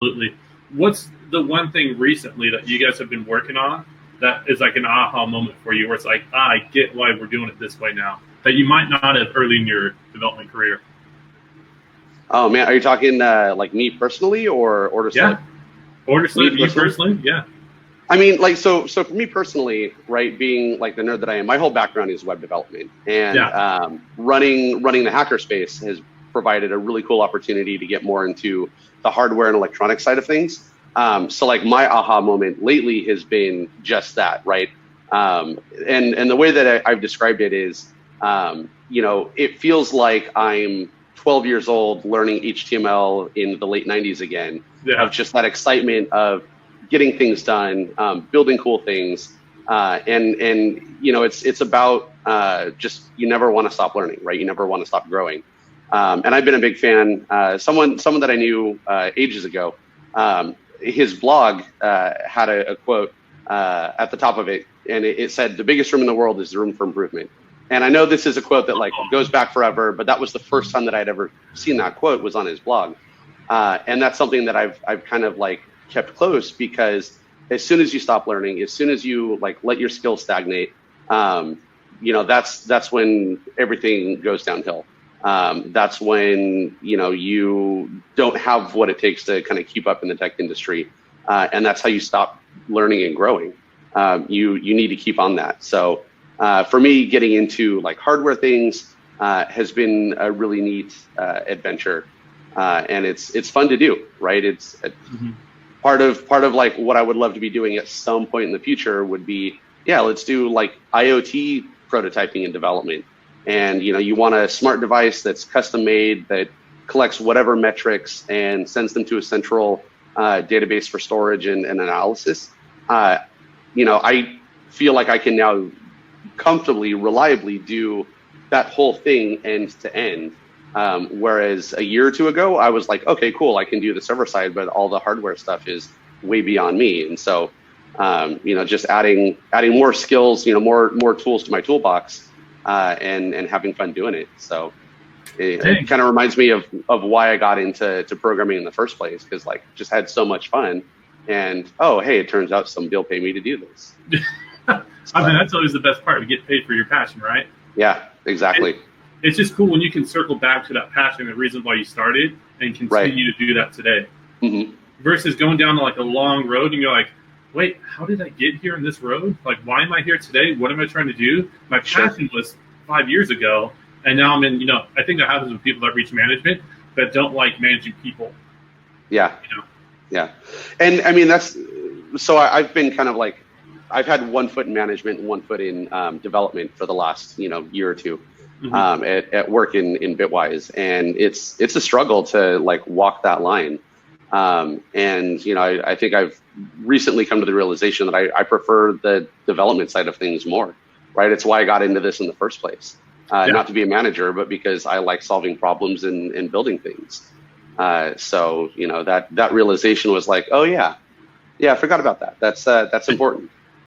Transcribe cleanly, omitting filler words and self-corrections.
Absolutely. What's the one thing recently that you guys have been working on that is like an aha moment for you, where it's like, I get why we're doing it this way now, that you might not have early in your development career? Oh man, are you talking like me personally or just like Yeah. Or just me you personally? personally? Yeah. I mean, like, so for me personally, right, being like the nerd that I am, my whole background is web development, and Yeah. running the hackerspace has provided a really cool opportunity to get more into the hardware and electronic side of things. So like my aha moment lately has been just that, right? And the way that I've described it is, it feels like I'm 12 years old learning HTML in the late 90s again, of Yeah. just that excitement of getting things done, building cool things, and it's about just you never want to stop learning, right? You never want to stop growing. And I've been a big fan. Someone that I knew ages ago, his blog had a quote at the top of it, and it said, "The biggest room in the world is the room for improvement." And I know this is a quote that like goes back forever, but that was the first time that I'd ever seen that quote was on his blog. And that's something that I've kind of like kept close, because as soon as you stop learning, as soon as you like let your skills stagnate, that's when everything goes downhill. That's when you don't have what it takes to kind of keep up in the tech industry, and that's how you stop learning and growing. You need to keep on that. So for me, getting into like hardware things has been a really neat adventure. And it's fun to do, right? It's Hmm. part of like what I would love to be doing at some point in the future would be, yeah, let's do like IoT prototyping and development. And you want a smart device that's custom made, that collects whatever metrics and sends them to a central database for storage and analysis. Uh, I feel like I can now comfortably, reliably do that whole thing end to end. Whereas a year or two ago, I was like, okay, cool, I can do the server side, but all the hardware stuff is way beyond me. And so, just adding more skills, more tools to my toolbox, and having fun doing it. So it Dang. kind of reminds me of why I got into programming in the first place, because like just had so much fun. And oh, hey, it turns out somebody will pay me to do this. I mean, So that's always the best part. We get paid for your passion, right? yeah, It, exactly. it's just cool when you can circle back to that passion, the reason why you started, and Right. continue to do that today. Hmm. Versus going down like a long road and you're like, wait, how did I get here in this road? Like, why am I here today? What am I trying to do? My Sure. passion was 5 years ago, and now I'm in. I think that happens with people that reach management that don't like managing people. Yeah. You know, Yeah. And I mean, I've been kind of like, I've had one foot in management and one foot in development for the last, year or two hmm at work in Bitwise. And it's a struggle to like walk that line. And, I think I've recently come to the realization that I prefer the development side of things more, right? It's why I got into this in the first place. yeah, Not to be a manager, but because I like solving problems and building things. So that realization was like, oh yeah, I forgot about that. That's important.